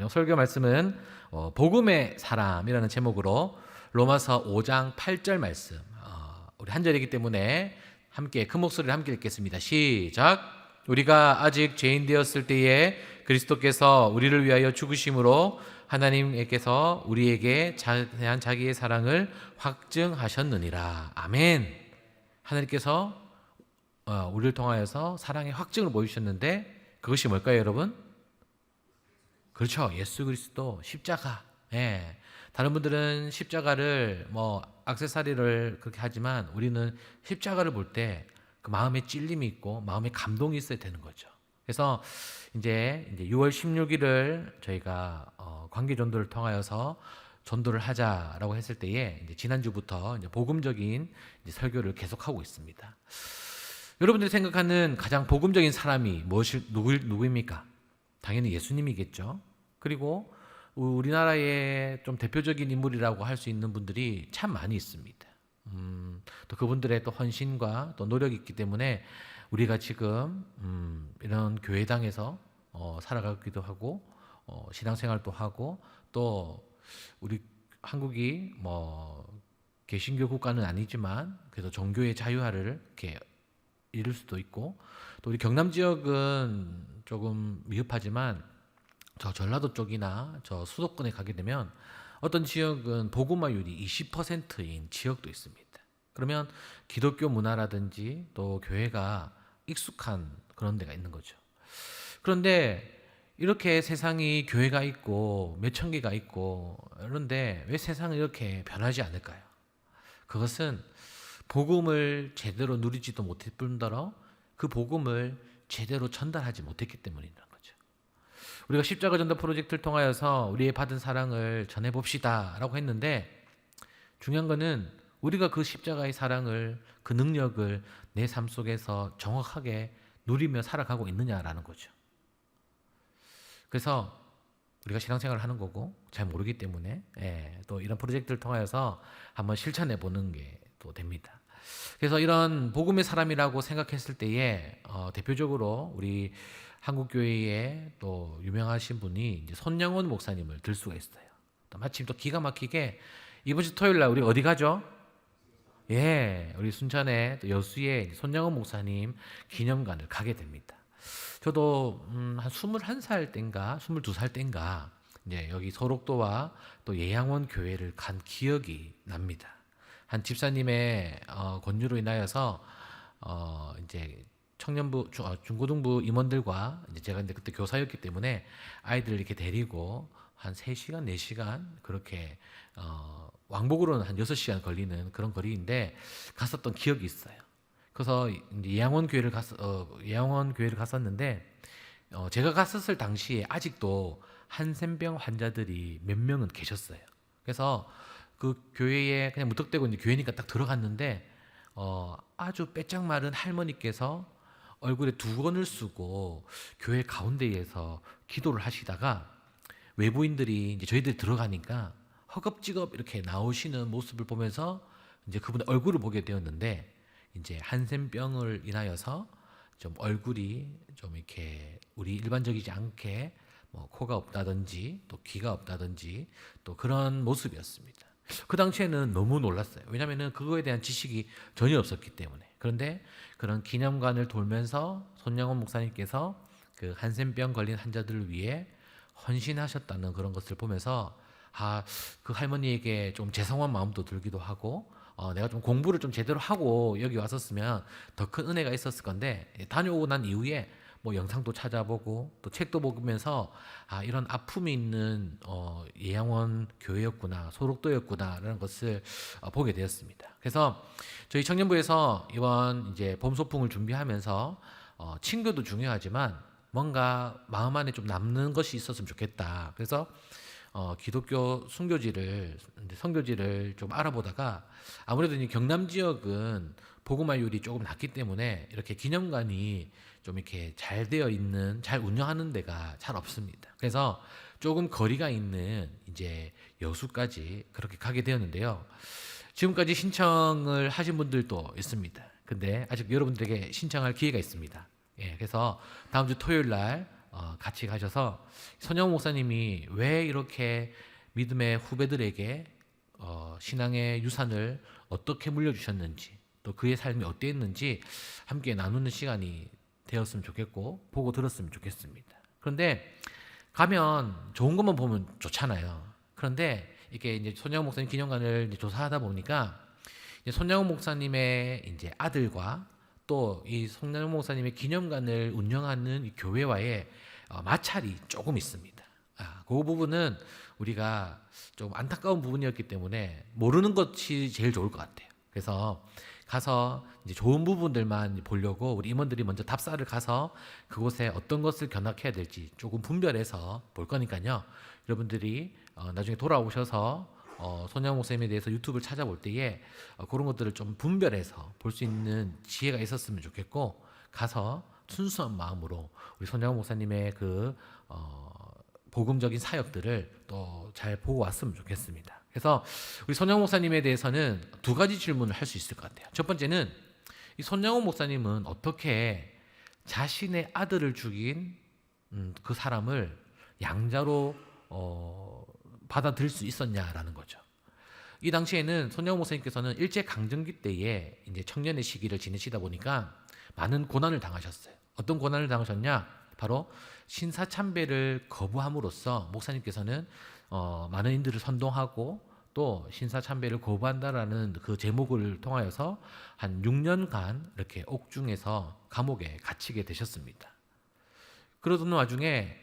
오늘 설교 말씀은 복음의 사람이라는 제목으로 로마서 5장 8절 말씀, 우리 한 절이기 때문에 함께 큰 목소리를 함께 읽겠습니다. 시작. 우리가 아직 죄인 되었을 때에 그리스도께서 우리를 위하여 죽으심으로 하나님께서 우리에게 대한 자기의 사랑을 확증하셨느니라. 아멘. 하나님께서 우리를 통하여서 사랑의 확증을 보여주셨는데 그것이 뭘까요, 여러분? 그렇죠. 예수 그리스도 십자가. 예. 다른 분들은 십자가를 액세서리를 그렇게 하지만 우리는 십자가를 볼 때 그 마음에 찔림이 있고 마음에 감동이 있어야 되는 거죠. 그래서 이제 6월 16일을 저희가 관계 전도를 통하여서 전도를 하자라고 했을 때에 이제 지난주부터 이제 복음적인 이제 설교를 계속하고 있습니다. 여러분들이 생각하는 가장 복음적인 사람이 누구입니까? 당연히 예수님이겠죠. 그리고 우리나라의 좀 대표적인 인물이라고 할 수 있는 분들이 참 많이 있습니다. 또 그분들의 또 헌신과 또 노력이 있기 때문에 우리가 지금 이런 교회당에서 살아가기도 하고 신앙생활도 하고 또 우리 한국이 개신교 국가는 아니지만 그래도 종교의 자유화를 이렇게 이룰 수도 있고 또 우리 경남 지역은 조금 미흡하지만 저 전라도 쪽이나 저 수도권에 가게 되면 어떤 지역은 복음화율이 20%인 지역도 있습니다. 그러면 기독교 문화라든지 또 교회가 익숙한 그런 데가 있는 거죠. 그런데 이렇게 세상이 교회가 있고 몇천 개가 있고 그런데 왜 세상은 이렇게 변하지 않을까요? 그것은 복음을 제대로 누리지도 못할 뿐더러 그 복음을 제대로 전달하지 못했기 때문이라는 거죠. 우리가 십자가 전도 프로젝트를 통하여서 우리의 받은 사랑을 전해봅시다 라고 했는데 중요한 거는 우리가 그 십자가의 사랑을 그 능력을 내 삶 속에서 정확하게 누리며 살아가고 있느냐라는 거죠. 그래서 우리가 신앙생활을 하는 거고 잘 모르기 때문에 또 이런 프로젝트를 통하여서 한번 실천해 보는 게 또 됩니다. 그래서 이런 복음의 사람이라고 생각했을 때에 대표적으로 우리 한국교회에 또 유명하신 분이 이제 손영원 목사님을 들 수가 있어요. 또 마침 또 기가 막히게 이번 주 토요일 날 우리 어디 가죠? 예, 우리 순천에 또 여수에 손영원 목사님 기념관을 가게 됩니다. 저도 한 21살 땐가 22살 땐가 이제 여기 소록도와 또 예양원 교회를 간 기억이 납니다. 한 집사님의 권유로 인하여서 이제 청년부 중고등부 임원들과 이제 제가 그때 교사였기 때문에 아이들을 이렇게 데리고 한 3시간 4시간 그렇게 왕복으로는 한 6시간 걸리는 그런 거리인데 갔었던 기억이 있어요. 그래서 이제 예양원 교회를 갔었는데 제가 갔었을 당시에 아직도 한센병 환자들이 몇 명은 계셨어요. 그래서 그 교회에 그냥 무턱대고 이제 교회니까 딱 들어갔는데 아주 빼짝 마른 할머니께서 얼굴에 두건을 쓰고 교회 가운데에서 기도를 하시다가 외부인들이 이제 저희들이 들어가니까 허겁지겁 이렇게 나오시는 모습을 보면서 이제 그분의 얼굴을 보게 되었는데 이제 한센병을 인하여서 좀 얼굴이 좀 이렇게 우리 일반적이지 않게 코가 없다든지 또 귀가 없다든지 또 그런 모습이었습니다. 그 당시에는 너무 놀랐어요. 왜냐하면 그거에 대한 지식이 전혀 없었기 때문에. 그런데 그런 기념관을 돌면서 손영원 목사님께서 그 한센병 걸린 환자들을 위해 헌신하셨다는 그런 것을 보면서 그 할머니에게 좀 죄송한 마음도 들기도 하고 내가 좀 공부를 좀 제대로 하고 여기 왔었으면 더 큰 은혜가 있었을 건데 다녀오고 난 이후에 영상도 찾아보고 또 책도 보면서 이런 아픔이 있는 예양원 교회였구나 소록도였구나라는 것을 보게 되었습니다. 그래서 저희 청년부에서 이번 이제 봄 소풍을 준비하면서 친교도 중요하지만 뭔가 마음 안에 좀 남는 것이 있었으면 좋겠다. 그래서 기독교 선교지를 좀 알아보다가 아무래도 이 경남 지역은 복음화율이 조금 낮기 때문에 이렇게 기념관이 좀 이렇게 잘 되어 있는, 잘 운영하는 데가 잘 없습니다. 그래서 조금 거리가 있는 이제 여수까지 그렇게 가게 되었는데요. 지금까지 신청을 하신 분들도 있습니다. 근데 아직 여러분들에게 신청할 기회가 있습니다. 그래서 다음 주 토요일 날 같이 가셔서 손영호 목사님이 왜 이렇게 믿음의 후배들에게 신앙의 유산을 어떻게 물려주셨는지, 또 그의 삶이 어땠는지 함께 나누는 시간이 되었으면 좋겠고 보고 들었으면 좋겠습니다. 그런데 가면 좋은 것만 보면 좋잖아요. 그런데 이게 이제 손영호 목사님 기념관을 이제 조사하다 보니까 이제 손영호 목사님의 이제 아들과 또 이 손영호 목사님의 기념관을 운영하는 이 교회와의 마찰이 조금 있습니다. 그 부분은 우리가 좀 안타까운 부분이었기 때문에 모르는 것이 제일 좋을 것 같아요. 그래서 가서 이제 좋은 부분들만 보려고 우리 임원들이 먼저 답사를 가서 그곳에 어떤 것을 견학해야 될지 조금 분별해서 볼 거니까요. 여러분들이 나중에 돌아오셔서 손영호 목사님에 대해서 유튜브를 찾아볼 때에 그런 것들을 좀 분별해서 볼 수 있는 지혜가 있었으면 좋겠고, 가서 순수한 마음으로 우리 손영호 목사님의 그 복음적인 사역들을 또 잘 보고 왔으면 좋겠습니다. 그래서 우리 손영호 목사님에 대해서는 두 가지 질문을 할 수 있을 것 같아요. 첫 번째는 이 손영호 목사님은 어떻게 자신의 아들을 죽인 그 사람을 양자로 받아들일 수 있었냐라는 거죠. 이 당시에는 손영호 목사님께서는 일제 강점기 때에 이제 청년의 시기를 지내시다 보니까 많은 고난을 당하셨어요. 어떤 고난을 당하셨냐? 바로 신사참배를 거부함으로써 목사님께서는 많은 인들을 선동하고 또 신사참배를 거부한다라는 그 제목을 통하여서 한 6년간 이렇게 옥중에서 감옥에 갇히게 되셨습니다. 그러던 와중에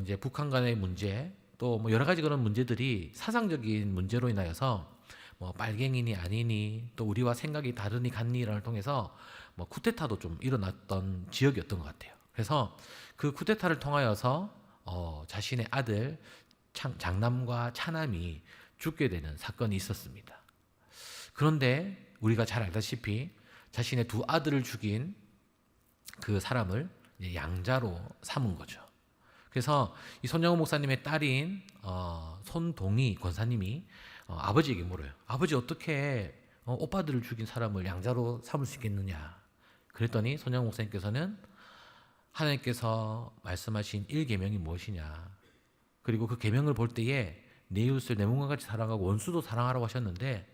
이제 북한 간의 문제, 또 뭐 여러 가지 그런 문제들이 사상적인 문제로 인하여서 뭐 빨갱이니 아니니 또 우리와 생각이 다르니 같니를 통해서 뭐 쿠데타도 좀 일어났던 지역이었던 것 같아요. 그래서 그 쿠데타를 통하여서 자신의 아들 장남과 차남이 죽게 되는 사건이 있었습니다. 그런데 우리가 잘 알다시피 자신의 두 아들을 죽인 그 사람을 이제 양자로 삼은 거죠. 그래서 이 손영호 목사님의 딸인 손동희 권사님이 아버지에게 물어요. 아버지, 어떻게 오빠들을 죽인 사람을 양자로 삼을 수 있겠느냐? 그랬더니 손영호 목사님께서는 하나님께서 말씀하신 1계명이 무엇이냐, 그리고 그 계명을 볼 때에 내 이웃을 내 몸과 같이 사랑하고 원수도 사랑하라고 하셨는데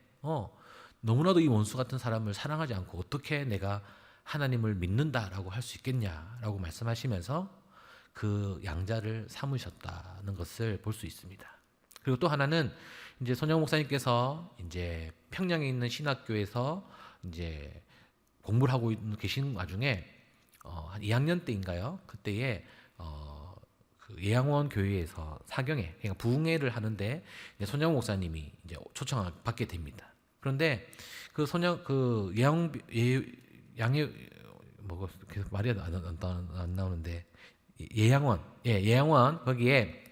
너무나도 이 원수 같은 사람을 사랑하지 않고 어떻게 내가 하나님을 믿는다라고 할 수 있겠냐라고 말씀하시면서 그 양자를 삼으셨다는 것을 볼 수 있습니다. 그리고 또 하나는 이제 손영호 목사님께서 이제 평양에 있는 신학교에서 이제 공부를 하고 계신 와중에 한 2학년 때인가요? 그때에 그 예양원 교회에서 사경회, 그러니까 부흥회를 하는데 이제 손영호 목사님이 이제 초청을 받게 됩니다. 그런데 그 양의 뭐 계속 말이 안 나오는데 예양원 거기에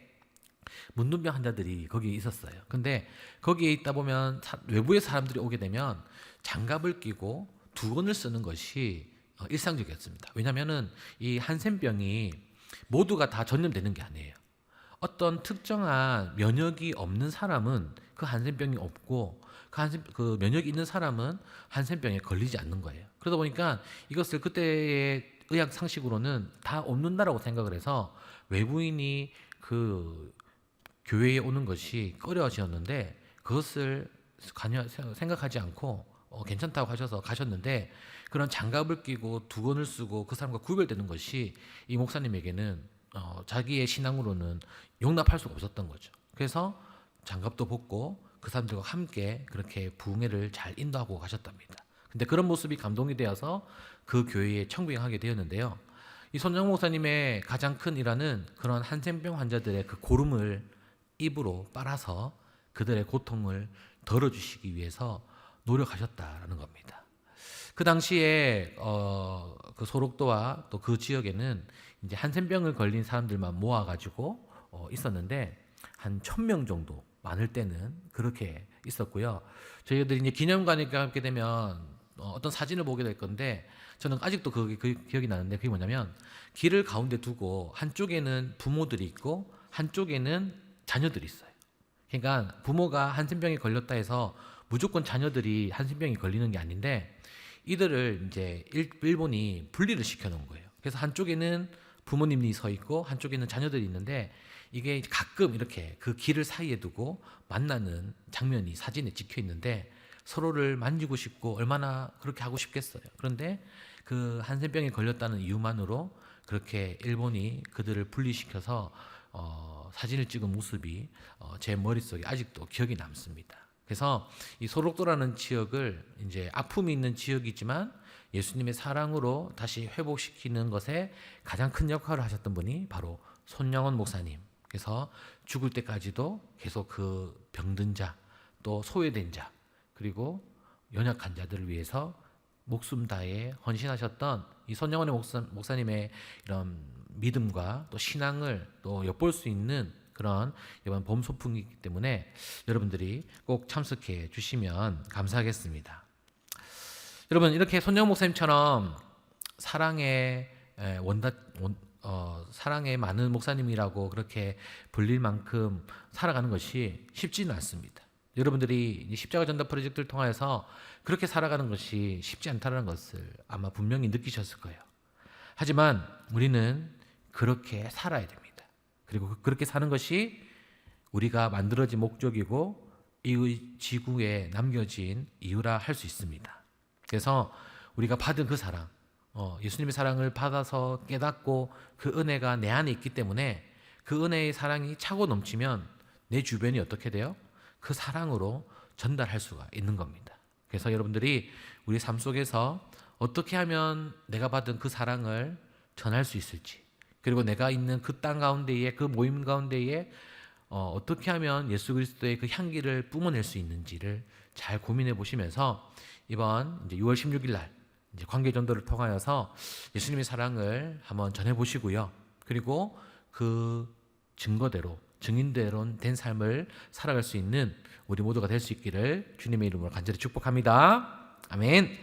문둥병 환자들이 거기에 있었어요. 근데 거기에 있다 보면 외부의 사람들이 오게 되면 장갑을 끼고 두건을 쓰는 것이 일상적이었습니다. 왜냐하면은 이 한센병이 모두가 다 전염되는 게 아니에요. 어떤 특정한 면역이 없는 사람은 그 한센병이 없고 그 면역이 있는 사람은 한센병에 걸리지 않는 거예요. 그러다 보니까 이것을 그때의 의학 상식으로는 다 없는다라고 생각을 해서 외부인이 그 교회에 오는 것이 꺼려지었는데 그것을 전혀 생각하지 않고 괜찮다고 하셔서 가셨는데, 그런 장갑을 끼고 두건을 쓰고 그 사람과 구별되는 것이 이 목사님에게는 자기의 신앙으로는 용납할 수가 없었던 거죠. 그래서 장갑도 벗고 그 사람들과 함께 그렇게 부흥회를 잘 인도하고 가셨답니다. 근데 그런 모습이 감동이 되어서 그 교회에 청빙하게 되었는데요. 이 손영호 목사님의 가장 큰 일화는 그런 한센병 환자들의 그 고름을 입으로 빨아서 그들의 고통을 덜어주시기 위해서 노력하셨다라는 겁니다. 그 당시에 그 소록도와 또 그 지역에는 이제 한센병을 걸린 사람들만 모아가지고 있었는데 한 1,000명 정도, 많을 때는 그렇게 있었고요. 저희들이 이제 기념관에 가게 되면 어떤 사진을 보게 될 건데, 저는 아직도 그 기억이 나는데, 그게 뭐냐면 길을 가운데 두고 한쪽에는 부모들이 있고 한쪽에는 자녀들이 있어요. 그러니까 부모가 한센병에 걸렸다 해서 무조건 자녀들이 한센병이 걸리는 게 아닌데, 이들을 이제 일본이 분리를 시켜 놓은 거예요. 그래서 한쪽에는 부모님이 서 있고 한쪽에는 자녀들이 있는데 이게 가끔 이렇게 그 길을 사이에 두고 만나는 장면이 사진에 찍혀 있는데 서로를 만지고 싶고 얼마나 그렇게 하고 싶겠어요. 그런데 그 한센병에 걸렸다는 이유만으로 그렇게 일본이 그들을 분리시켜서 사진을 찍은 모습이 제 머릿속에 아직도 기억이 남습니다. 그래서 이 소록도라는 지역을 이제 아픔이 있는 지역이지만 예수님의 사랑으로 다시 회복시키는 것에 가장 큰 역할을 하셨던 분이 바로 손영원 목사님. 그래서 죽을 때까지도 계속 그 병든 자, 또 소외된 자, 그리고 연약한 자들을 위해서 목숨 다해 헌신하셨던 이 손영원의 목사님의 이런 믿음과 또 신앙을 또 엿볼 수 있는 그런 이번 봄 소풍이기 때문에 여러분들이 꼭 참석해 주시면 감사하겠습니다. 여러분, 이렇게 손영원 목사님처럼 사랑의 사랑의 많은 목사님이라고 그렇게 불릴 만큼 살아가는 것이 쉽지는 않습니다. 여러분들이 십자가 전도 프로젝트를 통해서 그렇게 살아가는 것이 쉽지 않다는 것을 아마 분명히 느끼셨을 거예요. 하지만 우리는 그렇게 살아야 됩니다. 그리고 그렇게 사는 것이 우리가 만들어진 목적이고 이 지구에 남겨진 이유라 할 수 있습니다. 그래서 우리가 받은 그 사랑, 예수님의 사랑을 받아서 깨닫고 그 은혜가 내 안에 있기 때문에 그 은혜의 사랑이 차고 넘치면 내 주변이 어떻게 돼요? 그 사랑으로 전달할 수가 있는 겁니다. 그래서 여러분들이 우리 삶 속에서 어떻게 하면 내가 받은 그 사랑을 전할 수 있을지, 그리고 내가 있는 그 땅 가운데에, 그 모임 가운데에 어떻게 하면 예수 그리스도의 그 향기를 뿜어낼 수 있는지를 잘 고민해 보시면서 이번 이제 6월 16일 날 이제 관계 전도를 통하여서 예수님의 사랑을 한번 전해 보시고요. 그리고 그 증거대로, 증인대로 된 삶을 살아갈 수 있는 우리 모두가 될 수 있기를 주님의 이름으로 간절히 축복합니다. 아멘.